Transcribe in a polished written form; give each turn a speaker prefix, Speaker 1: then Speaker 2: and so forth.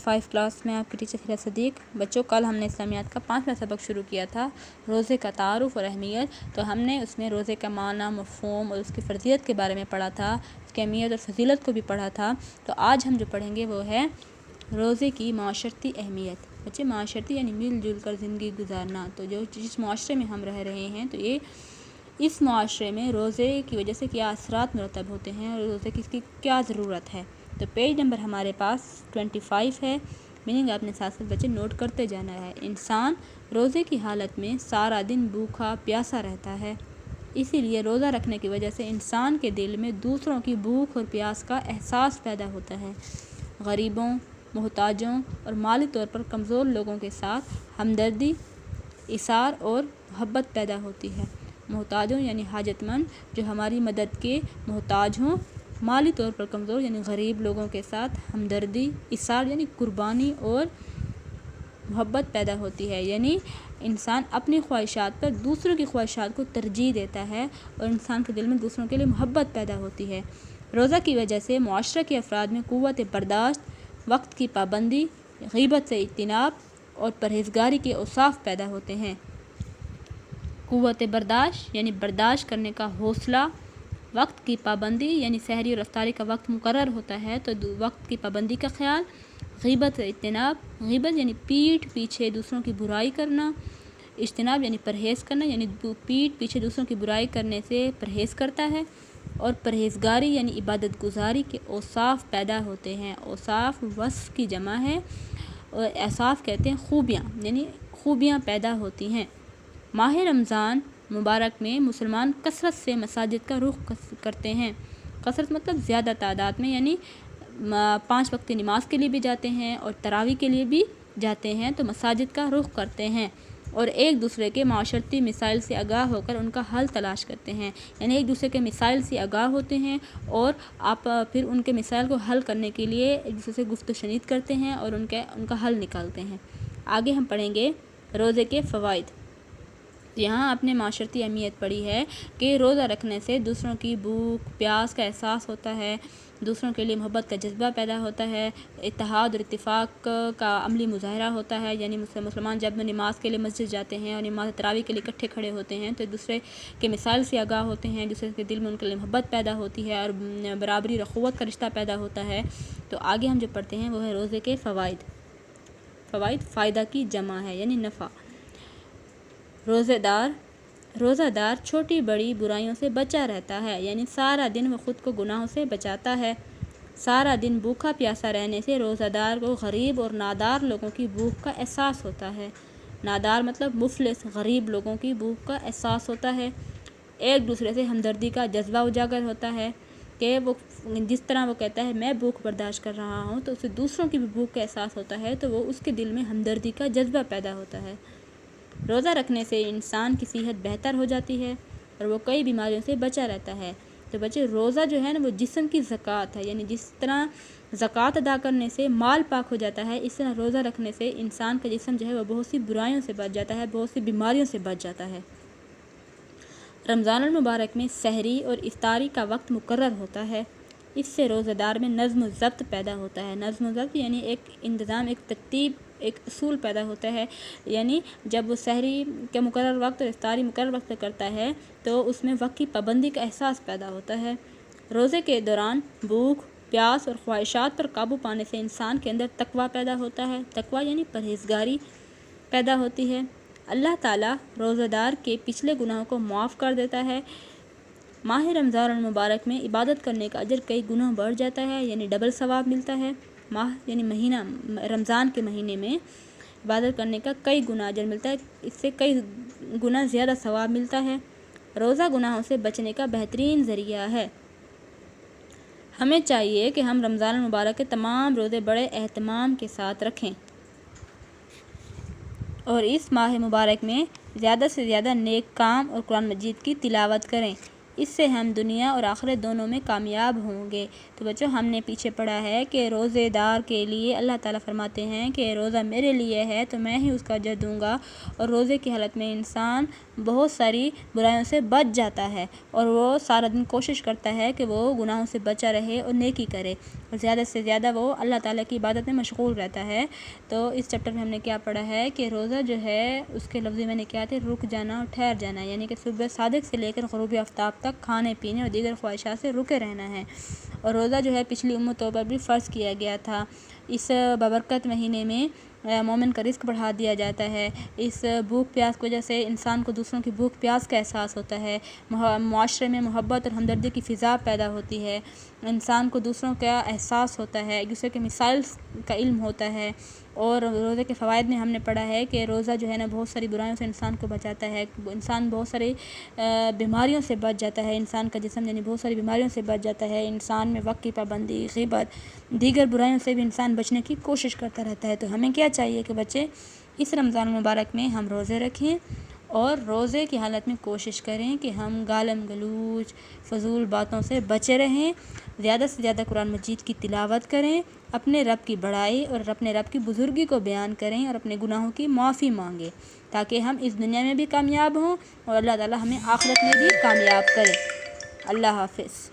Speaker 1: 5 class میں آپ کی ٹیچر ہیرا صدیق۔ بچوں کل ہم نے اسلامیات کا 5واں سبق شروع کیا تھا، روزے کا تعارف اور اہمیت۔ تو ہم نے اس میں روزے کا معنی، مفہوم اور اس کی فرضیت کے بارے میں پڑھا تھا، اس کی اہمیت اور فضیلت کو بھی پڑھا تھا۔ تو آج ہم جو پڑھیں گے وہ ہے روزے کی معاشرتی اہمیت۔ بچے معاشرتی یعنی مل جل کر زندگی گزارنا۔ تو جس معاشرے میں ہم رہ رہے ہیں تو اس معاشرے میں روزے کی وجہ سے کیا اثرات مرتب ہوتے ہیں اور روزے کی اس کی کیا ضرورت ہے۔ تو پیج نمبر ہمارے پاس 25 ہے، میننگ آپ نے ساتھ ساتھ بچے نوٹ کرتے جانا ہے۔ انسان روزے کی حالت میں سارا دن بھوکا پیاسا رہتا ہے، اسی لیے روزہ رکھنے کی وجہ سے انسان کے دل میں دوسروں کی بھوک اور پیاس کا احساس پیدا ہوتا ہے۔ غریبوں، محتاجوں اور مالی طور پر کمزور لوگوں کے ساتھ ہمدردی، ایثار اور محبت پیدا ہوتی ہے۔ محتاجوں یعنی حاجت مند جو ہماری مدد کے محتاج ہوں، مالی طور پر کمزور یعنی غریب لوگوں کے ساتھ ہمدردی، ایثار یعنی قربانی اور محبت پیدا ہوتی ہے، یعنی انسان اپنی خواہشات پر دوسروں کی خواہشات کو ترجیح دیتا ہے اور انسان کے دل میں دوسروں کے لیے محبت پیدا ہوتی ہے۔ روزہ کی وجہ سے معاشرے کے افراد میں قوت برداشت، وقت کی پابندی، غیبت سے اجتناب اور پرہیزگاری کے اوصاف پیدا ہوتے ہیں۔ قوت برداشت یعنی برداشت کرنے کا حوصلہ، وقت کی پابندی یعنی سحری اور افطاری کا وقت مقرر ہوتا ہے تو وقت کی پابندی کا خیال، غیبت سے اجتناب، غیبت یعنی پیٹھ پیچھے دوسروں کی برائی کرنا، اجتناب یعنی پرہیز کرنا یعنی پیٹھ پیچھے دوسروں کی برائی کرنے سے پرہیز کرتا ہے، اور پرہیزگاری یعنی عبادت گزاری کے اوصاف پیدا ہوتے ہیں۔ اوصاف وصف کی جمع ہے اور اوصاف کہتے ہیں خوبیاں، یعنی خوبیاں پیدا ہوتی ہیں۔ ماہ رمضان مبارک میں مسلمان کثرت سے مساجد کا رخ کرتے ہیں۔ کثرت مطلب زیادہ تعداد میں، یعنی 5 وقت نماز کے لیے بھی جاتے ہیں اور تراویح کے لیے بھی جاتے ہیں، تو مساجد کا رخ کرتے ہیں اور ایک دوسرے کے معاشرتی مسائل سے آگاہ ہو کر ان کا حل تلاش کرتے ہیں، یعنی ایک دوسرے کے مسائل سے آگاہ ہوتے ہیں اور آپ پھر ان کے مسائل کو حل کرنے کے لیے ایک دوسرے سے گفت و شنید کرتے ہیں اور ان کا حل نکالتے ہیں۔ آگے ہم پڑھیں گے روزے کے فوائد۔ یہاں آپ نے معاشرتی اہمیت پڑھی ہے کہ روزہ رکھنے سے دوسروں کی بھوک پیاس کا احساس ہوتا ہے، دوسروں کے لیے محبت کا جذبہ پیدا ہوتا ہے، اتحاد اور اتفاق کا عملی مظاہرہ ہوتا ہے، یعنی مسلمان جب نماز کے لیے مسجد جاتے ہیں اور نماز تراویح کے لیے اکٹھے کھڑے ہوتے ہیں تو ایک دوسرے کے مسائل سے آگاہ ہوتے ہیں، دوسرے کے دل میں ان کے لیے محبت پیدا ہوتی ہے اور برابری اور اخوت کا رشتہ پیدا ہوتا ہے۔ تو آگے ہم جو پڑھتے ہیں وہ ہے روزے کے فوائد۔ فوائد فائدہ کی جمع ہے یعنی نفع۔ روزہ دار چھوٹی بڑی برائیوں سے بچا رہتا ہے، یعنی سارا دن وہ خود کو گناہوں سے بچاتا ہے۔ سارا دن بھوکا پیاسا رہنے سے روزہ دار کو غریب اور نادار لوگوں کی بھوک کا احساس ہوتا ہے۔ نادار مطلب مفلس، غریب لوگوں کی بھوک کا احساس ہوتا ہے۔ ایک دوسرے سے ہمدردی کا جذبہ اجاگر ہوتا ہے کہ وہ جس طرح وہ کہتا ہے میں بھوک برداشت کر رہا ہوں تو اسے دوسروں کی بھی بھوک کا احساس ہوتا ہے تو وہ اس کے دل میں ہمدردی کا جذبہ پیدا ہوتا ہے۔ روزہ رکھنے سے انسان کی صحت بہتر ہو جاتی ہے اور وہ کئی بیماریوں سے بچا رہتا ہے۔ تو بچے روزہ جو ہے نا وہ جسم کی زکوٰۃ ہے، یعنی جس طرح زکوٰۃ ادا کرنے سے مال پاک ہو جاتا ہے، اس طرح روزہ رکھنے سے انسان کا جسم جو ہے وہ بہت سی برائیوں سے بچ جاتا ہے، بہت سی بیماریوں سے بچ جاتا ہے۔ رمضان المبارک میں سحری اور افطاری کا وقت مقرر ہوتا ہے، اس سے روزہ دار میں نظم و ضبط پیدا ہوتا ہے۔ نظم و ضبط یعنی ایک انتظام، ایک ترتیب، ایک اصول پیدا ہوتا ہے، یعنی جب وہ سحری کے مقرر وقت اور افطاری مقرر وقت کرتا ہے تو اس میں وقت کی پابندی کا احساس پیدا ہوتا ہے۔ روزے کے دوران بھوک پیاس اور خواہشات پر قابو پانے سے انسان کے اندر تقویٰ پیدا ہوتا ہے۔ تقویٰ یعنی پرہیزگاری پیدا ہوتی ہے۔ اللہ تعالیٰ روزہ دار کے پچھلے گناہوں کو معاف کر دیتا ہے۔ ماہ رمضان المبارک میں عبادت کرنے کا اجر کئی گنا بڑھ جاتا ہے، یعنی ڈبل ثواب ملتا ہے۔ ماہ یعنی مہینہ، رمضان کے مہینے میں عبادت کرنے کا کئی گنا اجر ملتا ہے، اس سے کئی گنا زیادہ ثواب ملتا ہے۔ روزہ گناہوں سے بچنے کا بہترین ذریعہ ہے۔ ہمیں چاہیے کہ ہم رمضان المبارک کے تمام روزے بڑے اہتمام کے ساتھ رکھیں اور اس ماہ مبارک میں زیادہ سے زیادہ نیک کام اور قرآن مجید کی تلاوت کریں۔ اس سے ہم دنیا اور آخرت دونوں میں کامیاب ہوں گے۔ تو بچوں ہم نے پیچھے پڑھا ہے کہ روزے دار کے لیے اللہ تعالیٰ فرماتے ہیں کہ روزہ میرے لیے ہے تو میں ہی اس کا اجر دوں گا، اور روزے کی حالت میں انسان بہت ساری برائیوں سے بچ جاتا ہے اور وہ سارا دن کوشش کرتا ہے کہ وہ گناہوں سے بچا رہے اور نیکی کرے، اور زیادہ سے زیادہ وہ اللہ تعالیٰ کی عبادت میں مشغول رہتا ہے۔ تو اس چیپٹر میں ہم نے کیا پڑھا ہے کہ روزہ جو ہے اس کے لفظی میں نے کیا تھے، رک جانا اور ٹھہر جانا، یعنی کہ صبح صادق سے لے کر غروب آفتاب تک کھانے پینے اور دیگر خواہشات سے رکے رہنا ہے۔ اور روزہ جو ہے پچھلی امتوں پر بھی فرض کیا گیا تھا۔ اس بابرکت مہینے میں مومن کا رزق بڑھا دیا جاتا ہے۔ اس بھوک پیاس کی وجہ سے انسان کو دوسروں کی بھوک پیاس کا احساس ہوتا ہے، معاشرے میں محبت اور ہمدردی کی فضا پیدا ہوتی ہے، انسان کو دوسروں کا احساس ہوتا ہے، ایک دوسرے کے مسائل کا علم ہوتا ہے۔ اور روزے کے فوائد میں ہم نے پڑھا ہے کہ روزہ جو ہے نا بہت ساری برائیوں سے انسان کو بچاتا ہے، انسان بہت ساری بیماریوں سے بچ جاتا ہے، انسان کا جسم یعنی بہت ساری بیماریوں سے بچ جاتا ہے، انسان میں وقت کی پابندی، غیبت، دیگر برائیوں سے بھی انسان بچنے کی کوشش کرتا رہتا ہے۔ تو ہمیں کیا چاہیے کہ بچے اس رمضان المبارک میں ہم روزے رکھیں اور روزے کی حالت میں کوشش کریں کہ ہم گالم گلوچ فضول باتوں سے بچے رہیں، زیادہ سے زیادہ قرآن مجید کی تلاوت کریں، اپنے رب کی بڑائی اور اپنے رب کی بزرگی کو بیان کریں اور اپنے گناہوں کی معافی مانگیں، تاکہ ہم اس دنیا میں بھی کامیاب ہوں اور اللہ تعالیٰ ہمیں آخرت میں بھی کامیاب کرے۔ اللہ حافظ۔